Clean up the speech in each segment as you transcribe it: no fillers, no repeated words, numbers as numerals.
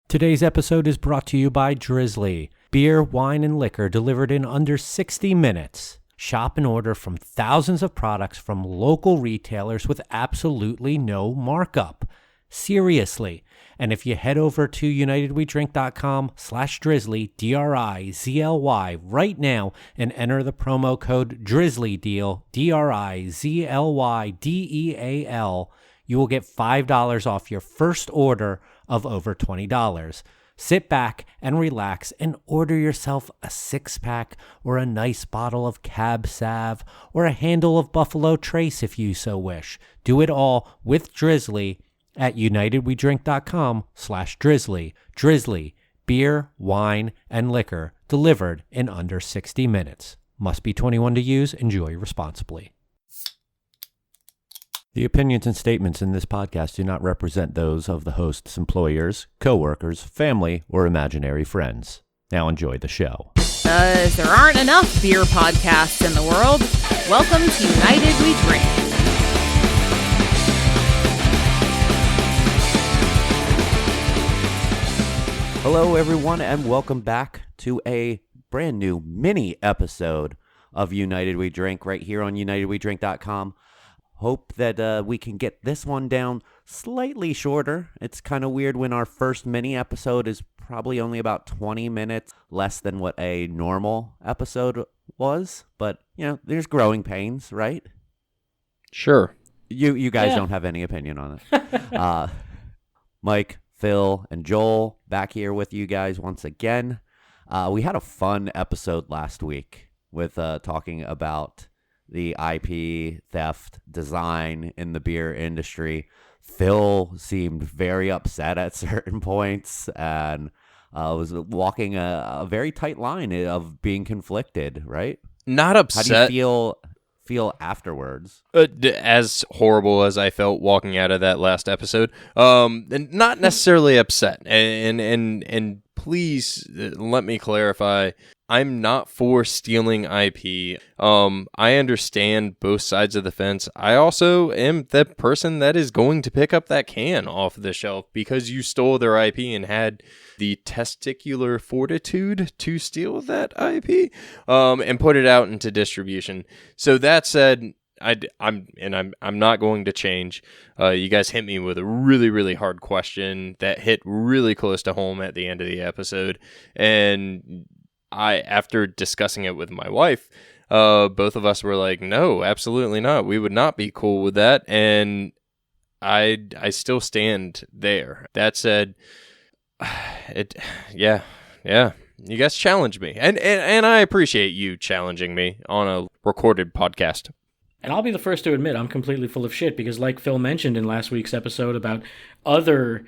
Today's episode is brought to you by Drizzly. Beer, wine, and liquor delivered in under 60 minutes. Shop and order from thousands of products from local retailers with absolutely no markup. Seriously. And if you head over to unitedwedrink.com/drizzly, DRIZLY, right now and enter the promo code DRIZZLYDEAL, DRIZLYDEAL, you will get $5 off your first order of over $20. Sit back and relax and order yourself a 6-pack or a nice bottle of Cab Sav or a handle of Buffalo Trace if you so wish. Do it all with Drizzly at unitedwedrink.com/drizzly. Drizzly, beer, wine, and liquor delivered in under 60 minutes. Must be 21 to use. Enjoy responsibly. The opinions and statements in this podcast do not represent those of the host's employers, co-workers, family, or imaginary friends. Now enjoy the show. There aren't enough beer podcasts in the world. Welcome to United We Drink. Hello, everyone, and welcome back to a brand new mini episode of United We Drink right here on unitedwedrink.com. Hope that we can get this one down slightly shorter. It's kind of weird when our first mini episode is probably only about 20 minutes less than what a normal episode was. But, you know, there's growing pains, right? Sure. You guys don't have any opinion on it. Mike, Phil, and Joel back here with you guys once again. We had a fun episode last week with talking about the IP theft design in the beer industry. Phil seemed very upset at certain points and was walking a very tight line of being conflicted, right? Not upset. How do you feel afterwards? As horrible as I felt walking out of that last episode. And not necessarily upset. And please let me clarify. I'm not for stealing IP. I understand both sides of the fence. I also am the person that is going to pick up that can off the shelf because you stole their IP and had the testicular fortitude to steal that IP and put it out into distribution. So that said, I'm not going to change. You guys hit me with a really, really hard question that hit really close to home at the end of the episode, and after discussing it with my wife, both of us were like, no, absolutely not. We would not be cool with that. And I still stand there. That said, yeah. You guys challenged me. And I appreciate you challenging me on a recorded podcast. And I'll be the first to admit I'm completely full of shit because like Phil mentioned in last week's episode about other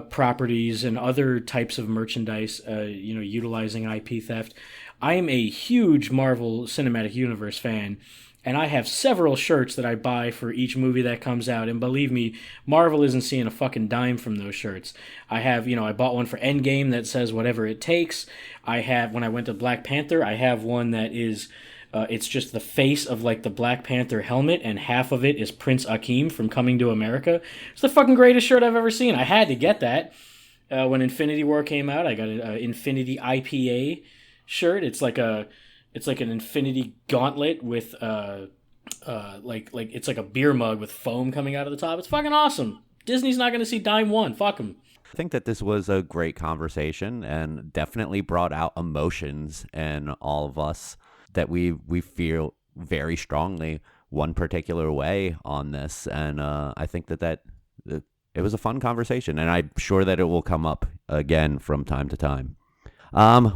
properties and other types of merchandise, utilizing IP theft. I am a huge Marvel Cinematic Universe fan, and I have several shirts that I buy for each movie that comes out, and believe me, Marvel isn't seeing a fucking dime from those shirts. I have, I bought one for Endgame that says whatever it takes. I have, when I went to Black Panther, I have one that is it's just the face of like the Black Panther helmet, and half of it is Prince Akeem from Coming to America. It's the fucking greatest shirt I've ever seen. I had to get that. When Infinity War came out, I got an Infinity IPA shirt. It's like an Infinity gauntlet with like it's like a beer mug with foam coming out of the top. It's fucking awesome. Disney's not gonna see dime one. Fuck them. I think that this was a great conversation and definitely brought out emotions in all of us that we feel very strongly one particular way on this. And I think that it was a fun conversation, and I'm sure that it will come up again from time to time.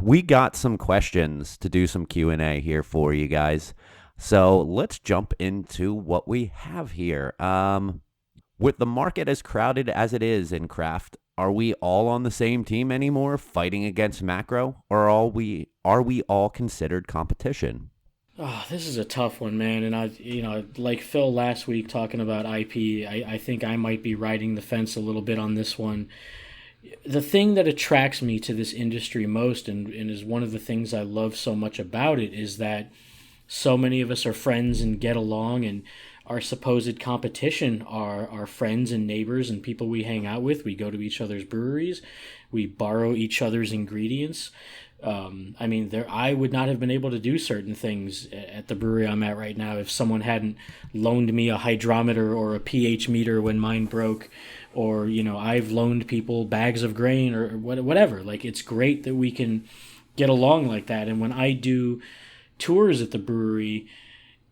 We got some questions to do some Q&A here for you guys. So let's jump into what we have here. With the market as crowded as it is in craft, are we all on the same team anymore, fighting against macro, or are we all considered competition? Oh, this is a tough one, man. And like Phil last week talking about IP, I think I might be riding the fence a little bit on this one. The thing that attracts me to this industry most, and is one of the things I love so much about it, is that so many of us are friends and get along and our supposed competition are our friends and neighbors and people we hang out with. We go to each other's breweries, we borrow each other's ingredients. I would not have been able to do certain things at the brewery I'm at right now if someone hadn't loaned me a hydrometer or a pH meter when mine broke, or I've loaned people bags of grain or whatever. Like, it's great that we can get along like that. And when I do tours at the brewery,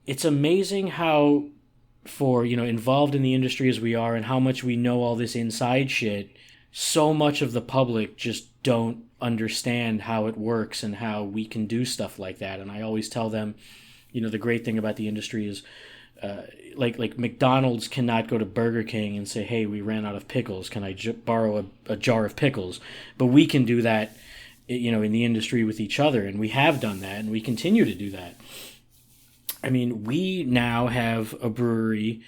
it's amazing how, for involved in the industry as we are and how much we know all this inside shit, so much of the public just don't understand how it works and how we can do stuff like that. And I always tell them, the great thing about the industry is, like McDonald's cannot go to Burger King and say, hey, we ran out of pickles, can I borrow a jar of pickles? But we can do that, in the industry with each other, and we have done that, and we continue to do that. I mean, we now have a brewery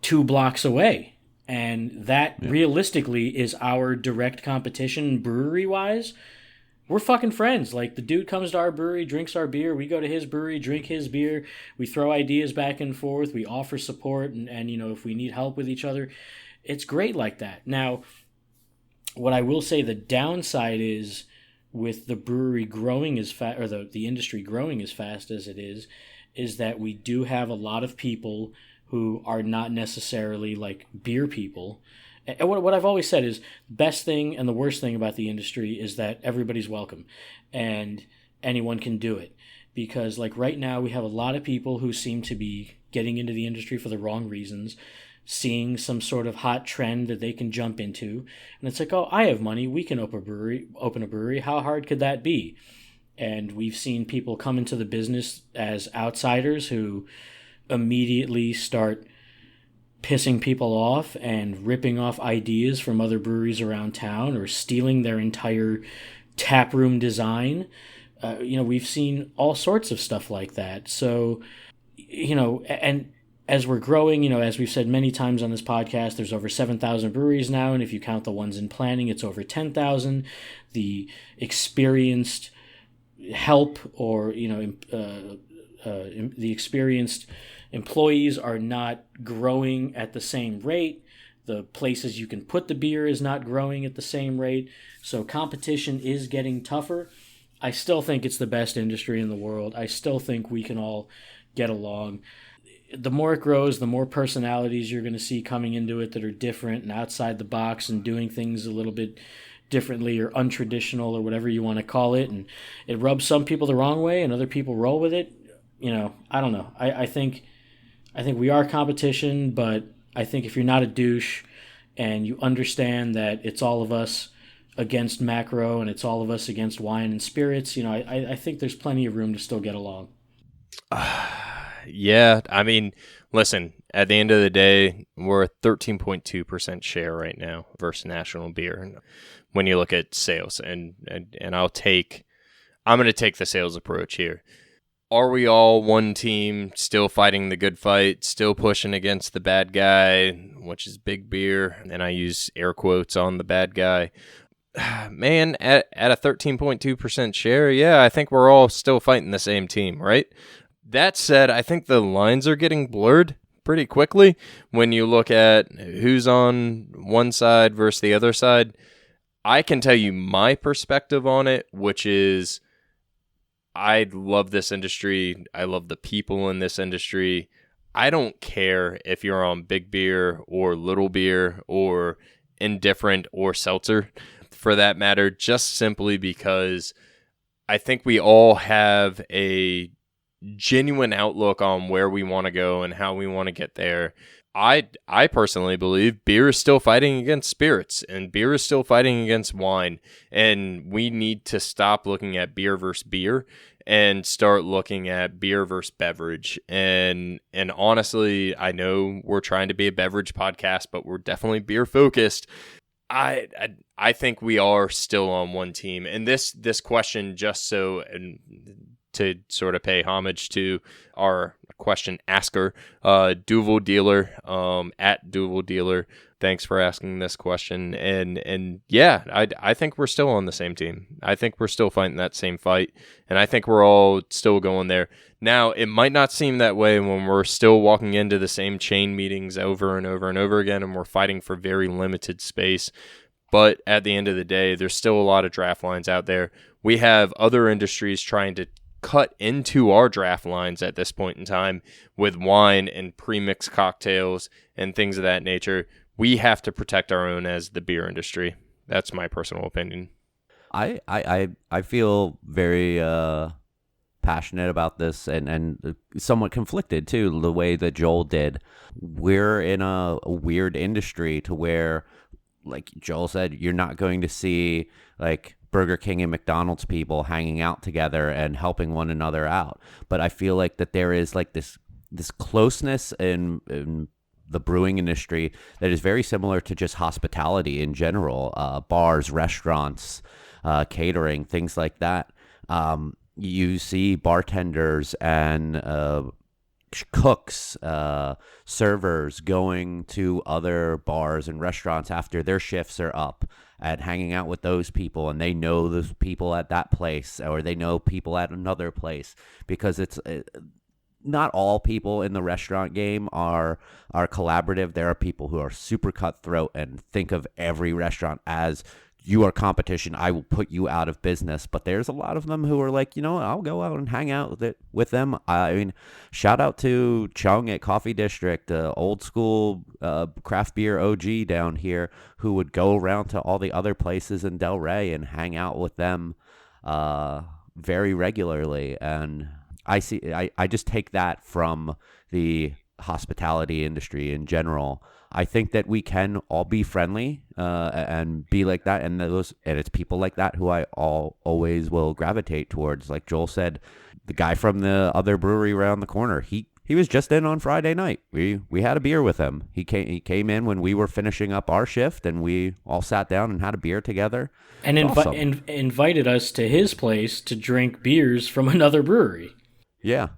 2 blocks away, and that realistically is our direct competition brewery-wise. We're fucking friends. Like, the dude comes to our brewery, drinks our beer, we go to his brewery, drink his beer, we throw ideas back and forth, we offer support, and if we need help with each other, it's great like that. Now, what I will say the downside is, with the brewery growing as fast, or the industry growing as fast as it is that we do have a lot of people who are not necessarily like beer people. And what I've always said is, the best thing and the worst thing about the industry is that everybody's welcome and anyone can do it. Because like right now we have a lot of people who seem to be getting into the industry for the wrong reasons, seeing some sort of hot trend that they can jump into. And it's like, oh, I have money, we can open a brewery. How hard could that be? And we've seen people come into the business as outsiders who immediately start pissing people off and ripping off ideas from other breweries around town, or stealing their entire taproom design. We've seen all sorts of stuff like that. So, and as we're growing, as we've said many times on this podcast, there's over 7,000 breweries now, and if you count the ones in planning, it's over 10,000. The experienced help, or the experienced employees are not growing at the same rate. The places you can put the beer is not growing at the same rate. So competition is getting tougher. I still think it's the best industry in the world. I still think we can all get along. The more it grows, the more personalities you're going to see coming into it that are different and outside the box and doing things a little bit differently or untraditional or whatever you want to call it. And it rubs some people the wrong way and other people roll with it. I don't know. I think we are competition, but I think if you're not a douche and you understand that it's all of us against macro and it's all of us against wine and spirits, I think there's plenty of room to still get along. Yeah, I mean, listen, at the end of the day, we're a 13.2% share right now versus national beer when you look at sales. And I'm going to take the sales approach here. Are we all one team, still fighting the good fight, still pushing against the bad guy, which is big beer? And I use air quotes on the bad guy. Man, at a 13.2% share, yeah, I think we're all still fighting the same team, right? That said, I think the lines are getting blurred pretty quickly when you look at who's on one side versus the other side. I can tell you my perspective on it, which is I love this industry. I love the people in this industry. I don't care if you're on big beer or little beer or indifferent or seltzer, for that matter, just simply because I think we all have a genuine outlook on where we want to go and how we want to get there. I personally believe beer is still fighting against spirits and beer is still fighting against wine, and we need to stop looking at beer versus beer and start looking at beer versus beverage. And honestly, I know we're trying to be a beverage podcast, but we're definitely beer focused. I think we are still on one team. And this question, just so and to sort of pay homage to our question asker, Duvel Dealer, at Duvel Dealer, Thanks for asking this question. And yeah, I think we're still on the same team. I think we're still fighting that same fight, and I think we're all still going there. Now, it might not seem that way when we're still walking into the same chain meetings over and over and over again, and we're fighting for very limited space. But at the end of the day, there's still a lot of draft lines out there. We have other industries trying to cut into our draft lines at this point in time with wine and pre-mixed cocktails and things of that nature. We have to protect our own as the beer industry. That's my personal opinion. I feel very passionate about this and somewhat conflicted too, the way that Joel did. We're in a weird industry to where, like Joel said, you're not going to see like Burger King and McDonald's people hanging out together and helping one another out. But I feel like that there is like this closeness in the brewing industry that is very similar to just hospitality in general, bars, restaurants, catering, things like that. You see bartenders and cooks, servers going to other bars and restaurants after their shifts are up and hanging out with those people, and they know those people at that place, or they know people at another place, because it's not all people in the restaurant game are collaborative. There are people who are super cutthroat and think of every restaurant as, you are competition, I will put you out of business. But there's a lot of them who are like, you know what, I'll go out and hang out with them. I mean, shout out to Chung at Coffee District, old school craft beer OG down here, who would go around to all the other places in Delray and hang out with them very regularly. And I just take that from the hospitality industry in general. I think that we can all be friendly and be like that, and it's people like that who I always will gravitate towards. Like Joel said, the guy from the other brewery around the corner, he was just in on Friday night. We had a beer with him. He came in when we were finishing up our shift, and we all sat down and had a beer together. And invited us to his place to drink beers from another brewery. Yeah.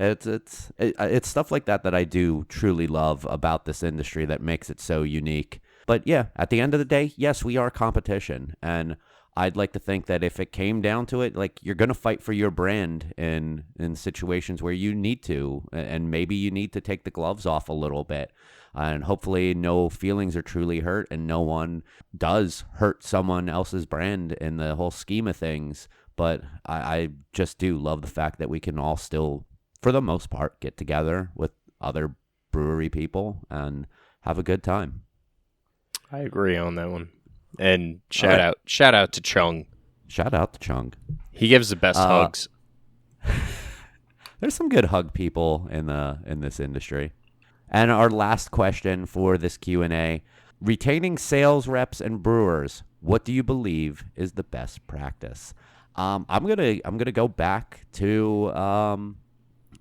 It's stuff like that I do truly love about this industry that makes it so unique. But yeah, at the end of the day, yes, we are competition. And I'd like to think that if it came down to it, like, you're going to fight for your brand in situations where you need to, and maybe you need to take the gloves off a little bit. And hopefully no feelings are truly hurt, and no one does hurt someone else's brand in the whole scheme of things. But I just do love the fact that we can all still, for the most part, get together with other brewery people and have a good time. I agree on that one. And shout out to Chung. Shout out to Chung. He gives the best hugs. There's some good hug people in this industry. And our last question for this Q&A: retaining sales reps and brewers, what do you believe is the best practice? I'm gonna go back to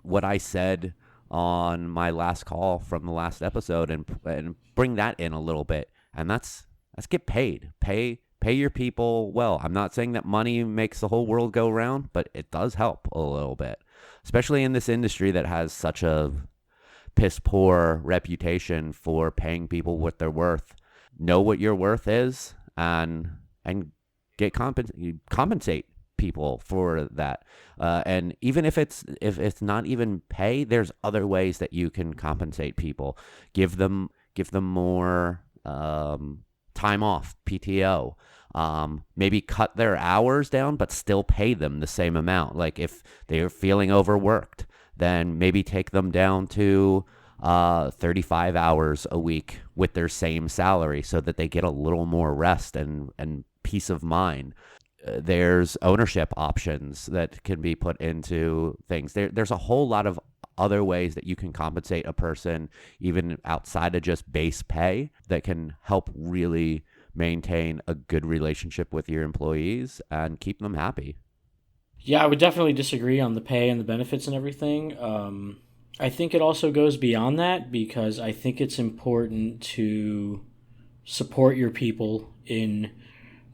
what I said on my last call from the last episode and bring that in a little bit. And let's get paid. Pay your people well. I'm not saying that money makes the whole world go round, but it does help a little bit, especially in this industry that has such a piss poor reputation for paying people what they're worth. Know what your worth is and get compensate people for that. And even if it's not even pay, there's other ways that you can compensate people. Give them more time off, PTO. Maybe cut their hours down, but still pay them the same amount. Like if they're feeling overworked, then maybe take them down to 35 hours a week with their same salary, so that they get a little more rest and peace of mind. There's ownership options that can be put into things. There's a whole lot of other ways that you can compensate a person, even outside of just base pay, that can help really maintain a good relationship with your employees and keep them happy. Yeah, I would definitely disagree on the pay and the benefits and everything. I think it also goes beyond that, because I think it's important to support your people in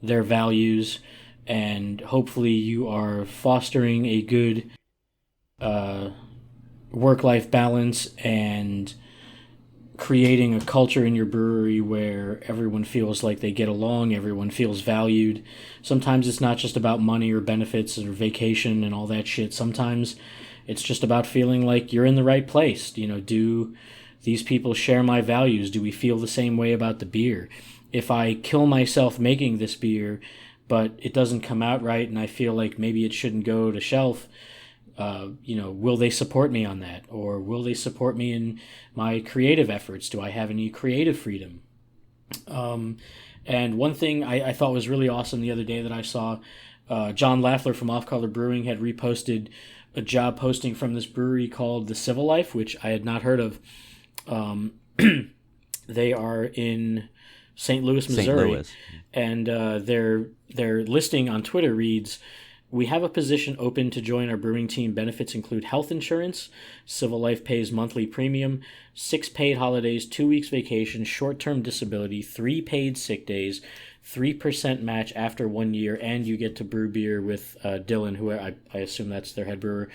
their values, and hopefully you are fostering a good work-life balance and creating a culture in your brewery where everyone feels like they get along, everyone feels valued. Sometimes it's not just about money or benefits or vacation and all that shit. Sometimes it's just about feeling like you're in the right place. Do these people share my values? Do we feel the same way about the beer? If I kill myself making this beer, but it doesn't come out right and I feel like maybe it shouldn't go to shelf, will they support me on that? Or will they support me in my creative efforts? Do I have any creative freedom? And one thing I thought was really awesome the other day that I saw, John Laffler from Off Color Brewing had reposted a job posting from this brewery called The Civil Life, which I had not heard of. They are in St. Louis, Missouri. Louis. And their listing on Twitter reads, "We have a position open to join our brewing team. Benefits include health insurance. Civil Life pays monthly premium, 6 paid holidays, 2 weeks vacation, short-term disability, 3 paid sick days, 3% match after 1 year, and you get to brew beer with Dylan, who I assume that's their head brewer."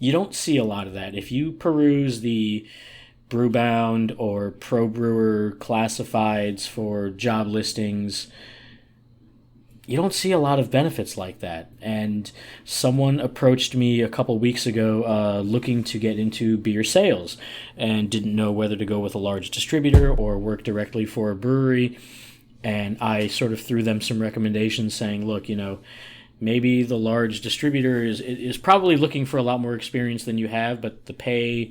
You don't see a lot of that. If you peruse the Brewbound or Pro Brewer classifieds for job listings, you don't see a lot of benefits like that. And someone approached me a couple weeks ago looking to get into beer sales and didn't know whether to go with a large distributor or work directly for a brewery. And I sort of threw them some recommendations saying, look, maybe the large distributor is probably looking for a lot more experience than you have, but the pay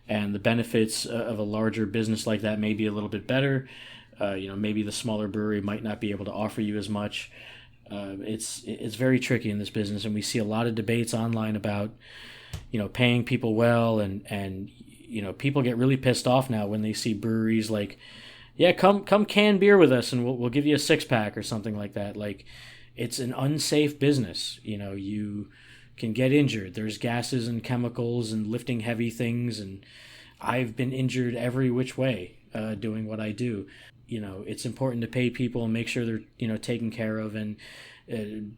and the benefits of a larger business like that may be a little bit better. Maybe the smaller brewery might not be able to offer you as much. It's very tricky in this business, and we see a lot of debates online about, paying people well, and people get really pissed off now when they see breweries like, yeah, come can beer with us, and we'll give you a 6-pack or something like that. Like, it's an unsafe business. You can get injured. There's gases and chemicals and lifting heavy things, and I've been injured every which way doing what I do. It's important to pay people and make sure they're taken care of, and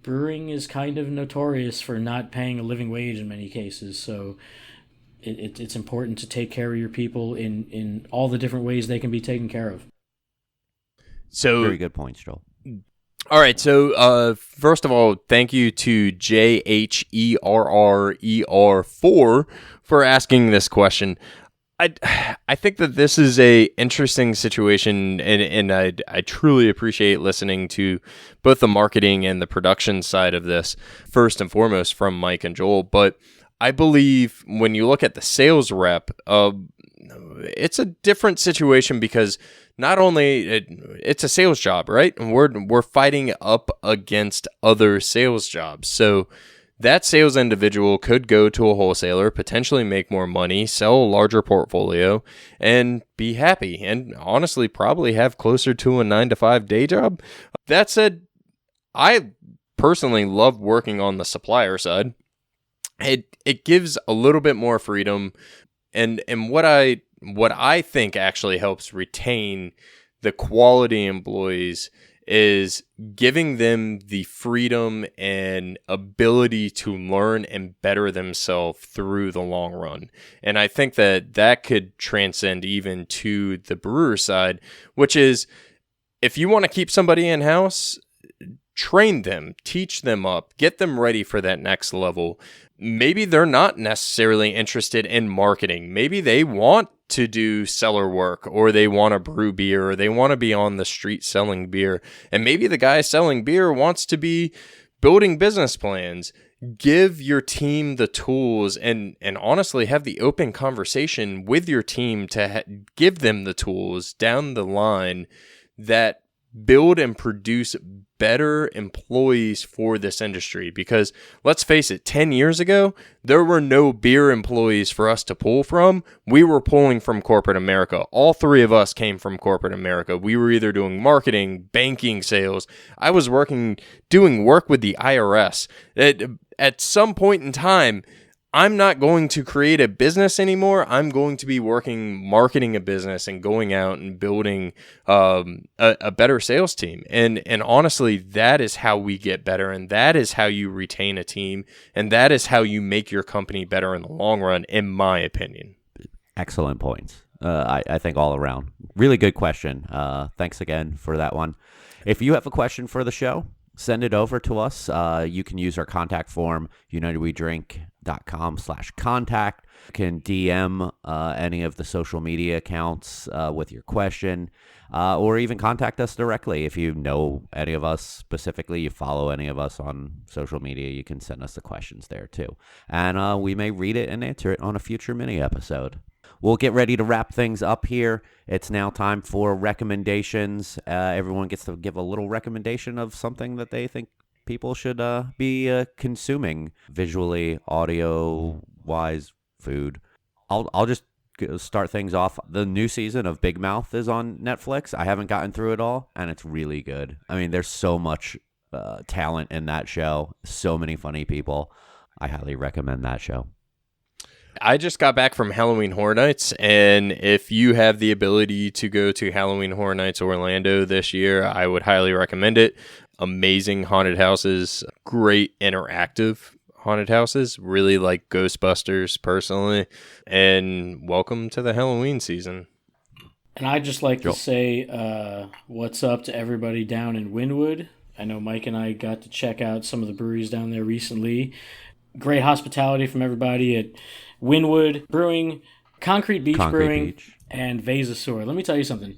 brewing is kind of notorious for not paying a living wage in many cases. So it's important to take care of your people in all the different ways they can be taken care of. So Very good points, Joel. All right, so first of all, thank you to JHERRER4 for asking this question. I think that this is a interesting situation, and I truly appreciate listening to both the marketing and the production side of this, first and foremost from Mike and Joel. But I believe when you look at the sales rep, it's a different situation because not only it's a sales job, right? And we're fighting up against other sales jobs. So that sales individual could go to a wholesaler, potentially make more money, sell a larger portfolio, and be happy, and honestly probably have closer to a 9-to-5 day job. That said, I personally love working on the supplier side. It gives a little bit more freedom, and what I think actually helps retain the quality employees is giving them the freedom and ability to learn and better themselves through the long run. And I think that could transcend even to the brewer side, which is if you want to keep somebody in-house, train them, teach them up, get them ready for that next level. Maybe they're not necessarily interested in marketing. Maybe they want to do cellar work, or they want to brew beer, or they want to be on the street selling beer. And maybe the guy selling beer wants to be building business plans. Give your team the tools and honestly have the open conversation with your team to give them the tools down the line that build and produce better employees for this industry. Because let's face it, 10 years ago, there were no beer employees for us to pull from. We were pulling from corporate America. All three of us came from corporate America. We were either doing marketing, banking, sales. I was doing work with the IRS. At some point in time, I'm not going to create a business anymore. I'm going to be marketing a business and going out and building a better sales team. And honestly, that is how we get better, and that is how you retain a team, and that is how you make your company better in the long run, in my opinion. Excellent points. I think all around. Really good question. Thanks again for that one. If you have a question for the show, send it over to us. You can use our contact form, unitedwedrink.com/contact. You can DM any of the social media accounts with your question, or even contact us directly. If you know any of us specifically, you follow any of us on social media, you can send us the questions there too. And we may read it and answer it on a future mini episode. We'll get ready to wrap things up here. It's now time for recommendations. Everyone gets to give a little recommendation of something that they think people should be consuming visually, audio-wise, food. I'll just start things off. The new season of Big Mouth is on Netflix. I haven't gotten through it all, and it's really good. I mean, there's so much talent in that show. So many funny people. I highly recommend that show. I just got back from Halloween Horror Nights, and if you have the ability to go to Halloween Horror Nights Orlando this year, I would highly recommend it. Amazing haunted houses, great interactive haunted houses, really like Ghostbusters personally, and welcome to the Halloween season. And I'd just like to say what's up to everybody down in Wynwood. I know Mike and I got to check out some of the breweries down there recently. Great hospitality from everybody at Wynwood Brewing, Concrete Beach Brewing, and Vasasaur. Let me tell you something.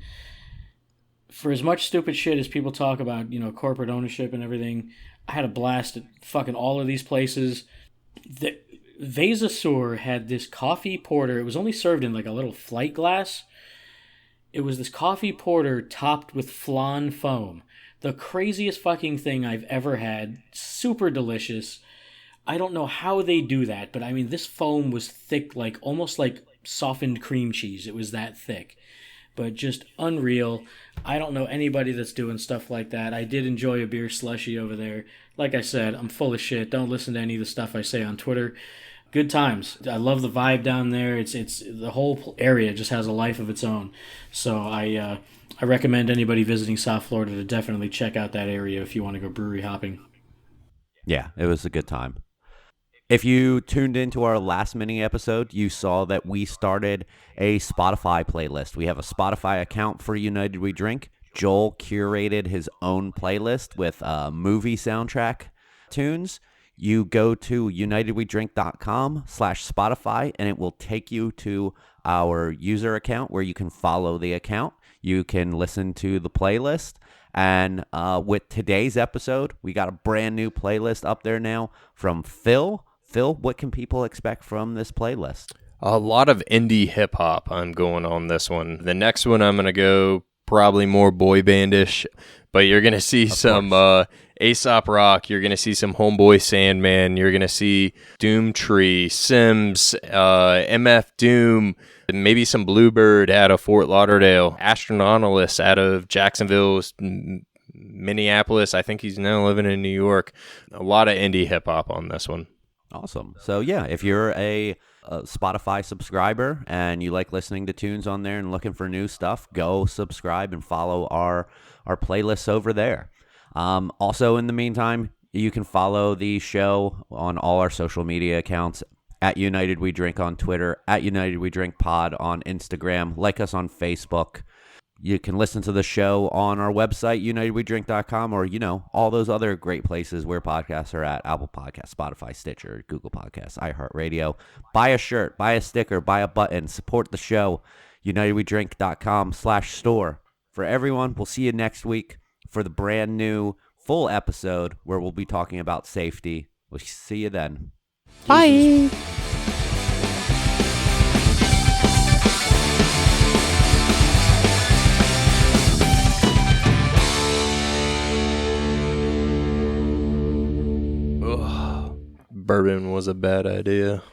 For as much stupid shit as people talk about, corporate ownership and everything, I had a blast at fucking all of these places. The Vasasaur had this coffee porter. It was only served in like a little flight glass. It was this coffee porter topped with flan foam. The craziest fucking thing I've ever had. Super delicious. I don't know how they do that, but I mean, this foam was thick, like almost like softened cream cheese. It was that thick, but just unreal. I don't know anybody that's doing stuff like that. I did enjoy a beer slushy over there. Like I said, I'm full of shit. Don't listen to any of the stuff I say on Twitter. Good times. I love the vibe down there. It's the whole area just has a life of its own. So I recommend anybody visiting South Florida to definitely check out that area if you want to go brewery hopping. Yeah, it was a good time. If you tuned into our last mini episode, you saw that we started a Spotify playlist. We have a Spotify account for United We Drink. Joel curated his own playlist with movie soundtrack tunes. You go to unitedwedrink.com/Spotify, and it will take you to our user account where you can follow the account. You can listen to the playlist. And with today's episode, we got a brand new playlist up there now from Phil. Phil, what can people expect from this playlist? A lot of indie hip-hop I'm going on this one. The next one I'm going to go probably more boy bandish, but you're going to see some Aesop Rock, you're going to see some Homeboy Sandman, you're going to see Doomtree, Sims, MF Doom, maybe some Bluebird out of Fort Lauderdale, Astronautilus out of Jacksonville, Minneapolis. I think he's now living in New York. A lot of indie hip-hop on this one. Awesome. So yeah, if you're a Spotify subscriber and you like listening to tunes on there and looking for new stuff, go subscribe and follow our playlists over there. Also, in the meantime, you can follow the show on all our social media accounts at United We Drink on Twitter, at United We Drink Pod on Instagram, like us on Facebook. You can listen to the show on our website, unitedwedrink.com, or, all those other great places where podcasts are at: Apple Podcasts, Spotify, Stitcher, Google Podcasts, iHeartRadio. Buy a shirt, buy a sticker, buy a button, support the show, unitedwedrink.com/store. For everyone, we'll see you next week for the brand new full episode where we'll be talking about safety. We'll see you then. Bye. Bourbon was a bad idea.